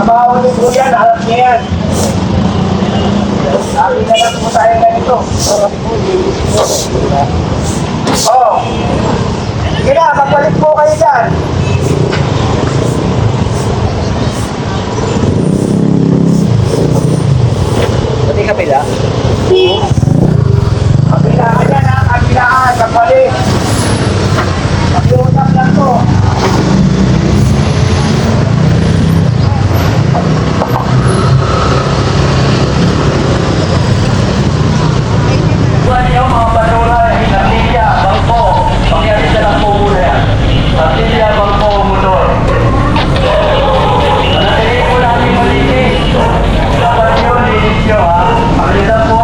trabaho ni Kuya, alam niya yan. Sabi na lang po tayo ganito. Oo. Sige na, magpalit po kayo dyan. Pati kapila? Kabila ka dyan ha, kabilaan, magpalit. Pakiusap lang po. Buwan niyo mga basura, Natilya, bangko. Pakialit na lang po muna yan. Natilya, bangko, motor. Manatili po namin malinis. Dapat nyo, linis nyo ha. Pakialit lang po.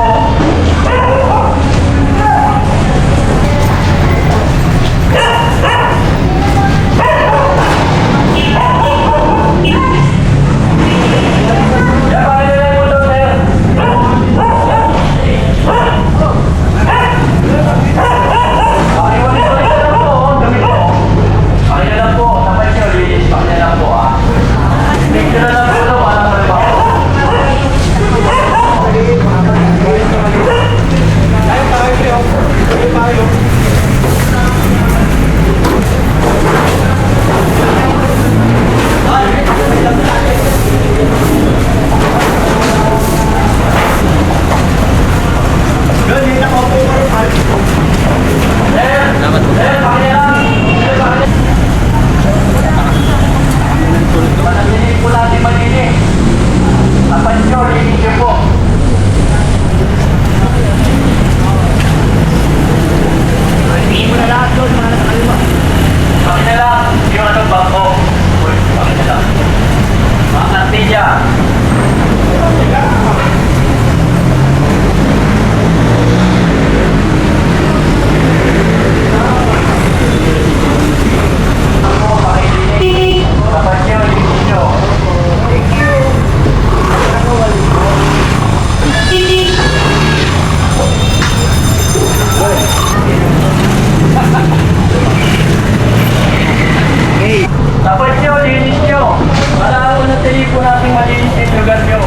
Dapat nyo, linis nyo. Para ako natili po natin malinis yung lugar nyo.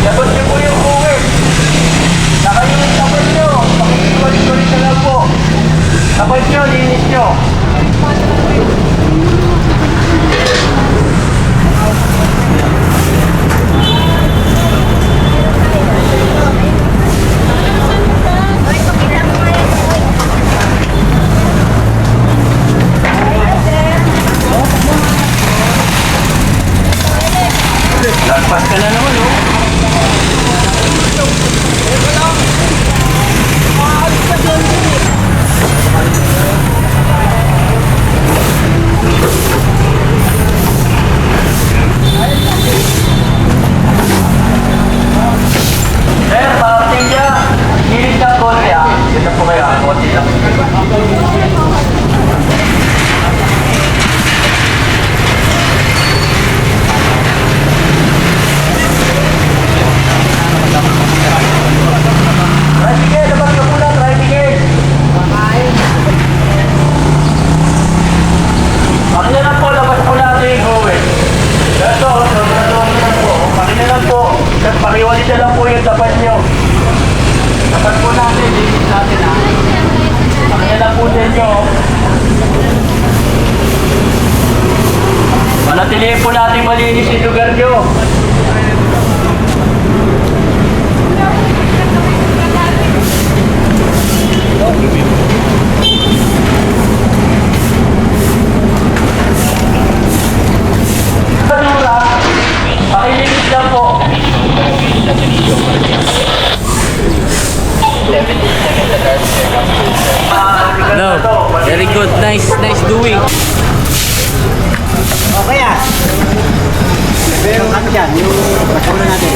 Dapat nyo po yung uwi. Saka yung dapat nyo. Pakikulit-kulit na lang po. Dapat nyo, linis nyo. Lagpas ka na naman, oh. Sir, parating niya. Hilig ng konti, ah. Dito po kayo, konti lang. Tricycle, dapat ka muna, tricycle. Pakina lang po, labas po natin yung gawin. Ito, po. Pakina lang po. Pakiwalit na lang po yung tapat nyo. Tapat po natin, linis natin ha. Pakina lang po sa inyo. Manatilihin po natin malinis yung lugar nyo. Pakilinis lang po. No, very good. Nice doing. Okay ah. Pero ano dyan, yung basura natin.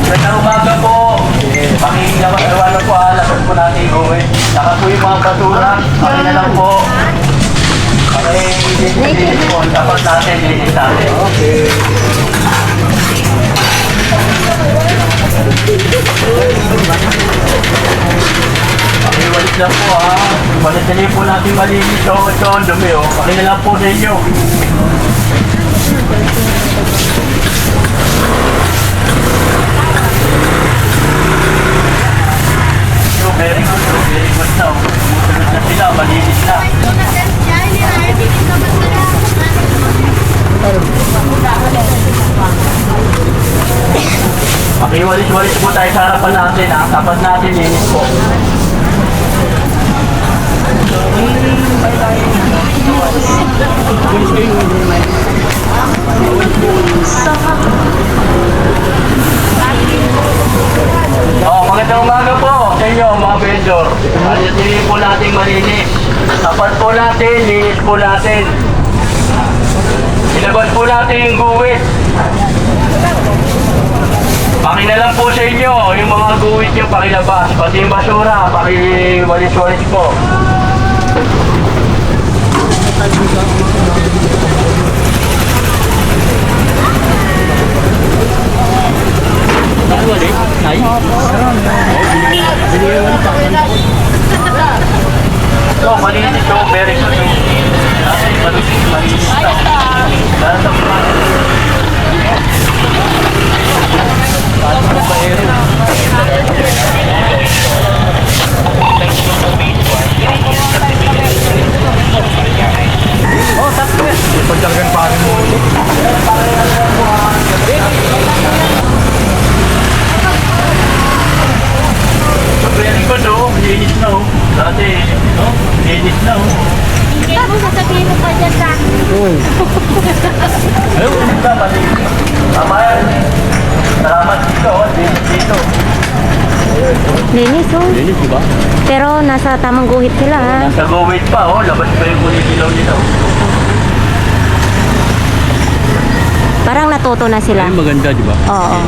Gandang umaga po. Pakigawa na po labas po natin gawin. Saka po yung mga basura. Pakina lang po. Okay. linis po. Dapat natin, linis natin. Okay. Pakiwalis lang po ha. Palit po natin malinis. Ito ang dumi oh. Pakina lang po sa inyo. So, very good. Very good na. Sumusunod na sila. Malinis na. Pakiwalis-walis po tayo sa harapan natin ha. Tapat natin linis po. Magandang umaga po sa inyo mga vendor. Alitin po natin malinis. Tapat po natin, linis po natin. Ilabas po natin yung guwit. Pakina lang po sa inyo yung mga guwit nyo pakilabas. Pati yung basura, pakiwalis-walis po. So, malinis ito, very good. Malinis ito. Dahil sa Oh, tapos na. Pagdagan pa rin mo. very good oh, linis na oh. Dati, no? Linis na oh. Hindi mo sasabihin mo pa dyan sa akin. Ayun, ka, malinis. Tama yan. Salamat dito, linis dito. Linis, oh. Linis, di ba? Pero nasa tamang guhit sila, ha? Nasa go-wait pa oh, labas pa yung kulit-ilaw nila. Parang natuto na sila. Maganda, di ba? Oo.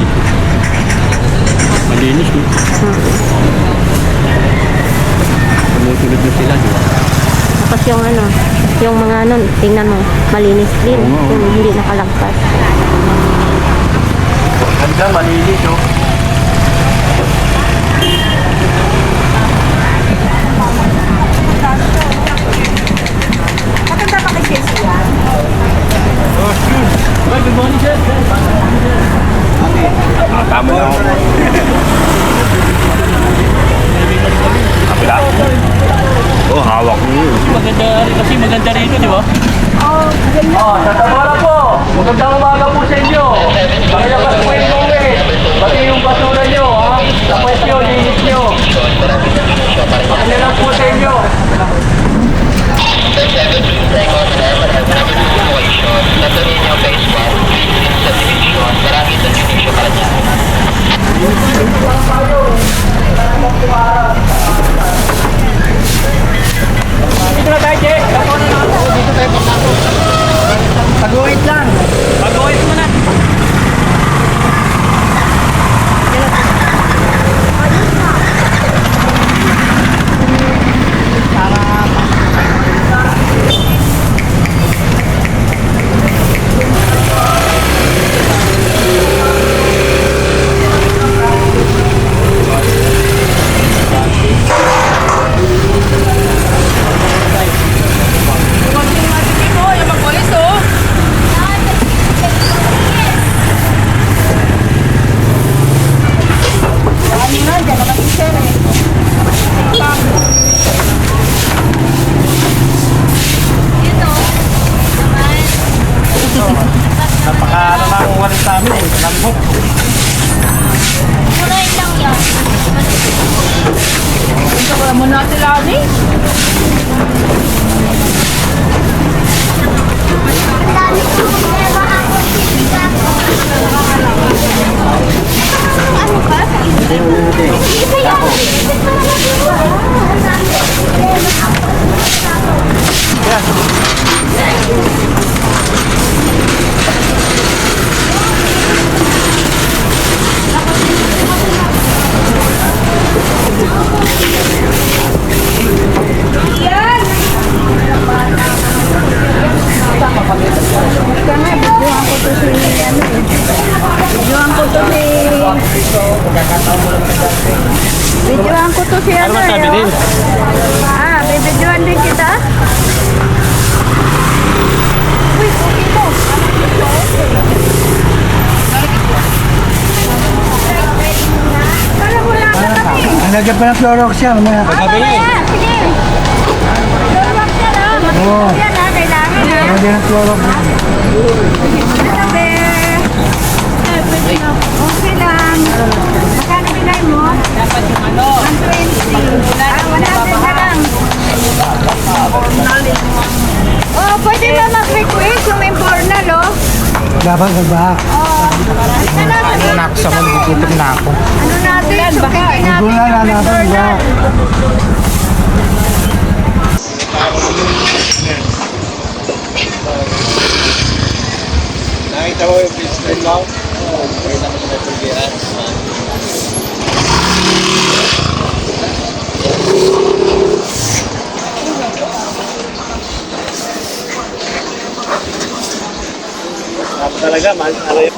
Malinis, no? Tumusunod na sila, di ba? Tapos yung ano, yung mga ano, tingnan mo, malinis din. Yung hindi nakalagpas. Ganda, malinis, oh. Good morning, sir. Tama na ako. Kapila. Oh, hawak mo yun. Maganda rin ito, di ba? Sa Tabora po. Magandang umaga po sa inyo. Pakilabas po yung gawin. Pati yung basura nyo, ha? Tapos nyo, linis nyo. Pakilabas po sa inyo. Dito na tayo, Che. Dito tayo pagkako. Pag-uwit lang. Pag-uwit mo na. to si... Videoan ko to si ano eh. Ah, bibidyoan din kita? Uy, okay mo. Para wala ka kami. Nalagyan pa ng Clorox yan. Mamaya. Mamaya, sige. Luluwag ka lang. Oo. Yan ha, kailangan ha. Nalagyan ng Clorox. Sabi. Okay lang. Magkano bilay mo? Dapat yung ano? 120. Ah, 100 na lang. Oh, pwede ba mag-request yung imbornal, oh? Dapat ba? Oh. Ano na Sa magugutom na ako. Ano natin? Sukitin natin Wala na yung natin ba? imbornal. Nakita mo yung business mo? Oo, nakita ko na pagbiran. Ako talaga, man. Ano yun?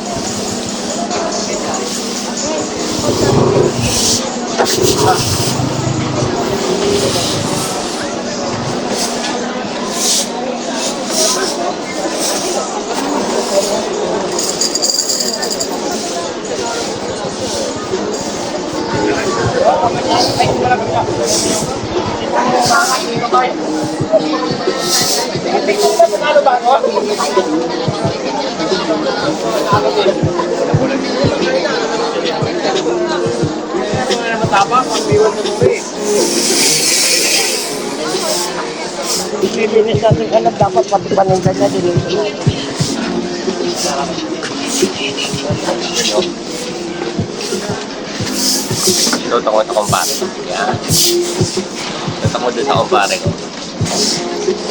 Pilinis natin alam, dapat pati paninda niya din. Luto ko sa kumpare. Yan. Luto ko doon sa kumpare ko.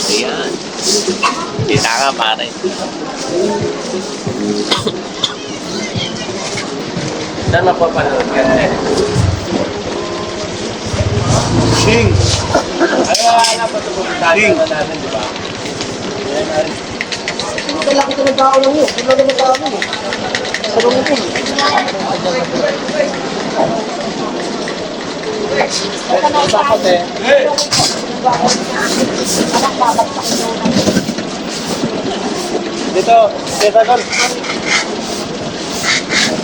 Ayan. Kita ka pare. Saan mapapanood ka? Sing! Ay, wala pa ito pumuntahan natin, di ba? Ito lang ito nagkao lang yun. Ito lang nagkao lang yun. Sa lungin ko. Bakit eh? Dito, dito doon.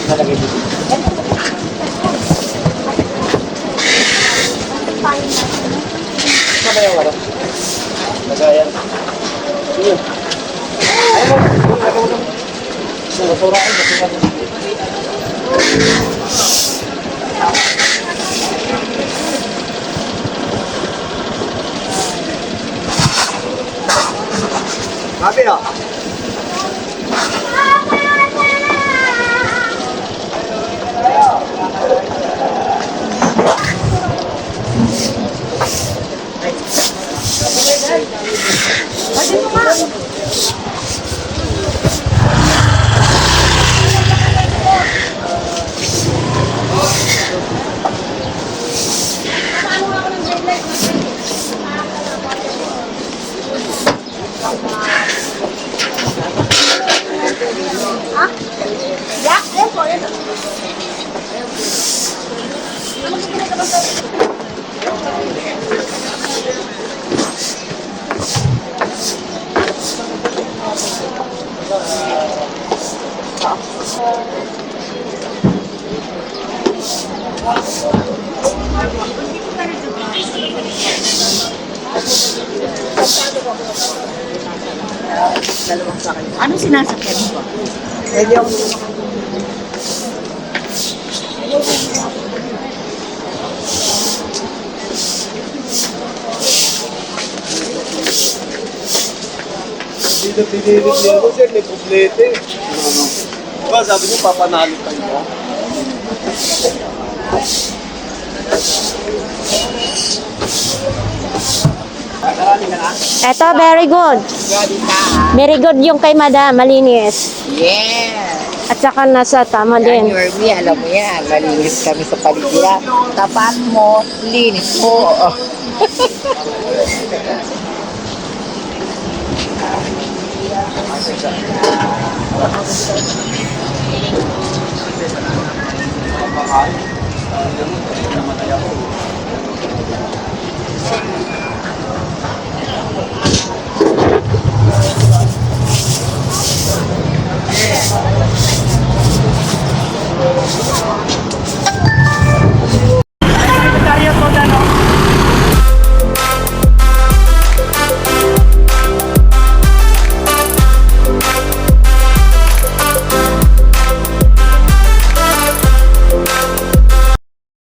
Nalagay dito. Ano ba yung wala? Lagayan. Yun. Ayun mo. Lagaw mo. Basurain. Sabi ah. Anong sinasakyan mo? Dito pinilit niya ako, sir. May kublete. Diba, sabi niyo, papanalo kayo. Eto, very good. Very good yung kay madam, malinis. Yeah. At saka nasa tama din. Yormi, alam mo yan. Malinis kami sa paligid. Tapat mo, linis mo. Pagpakain. Namatay ako.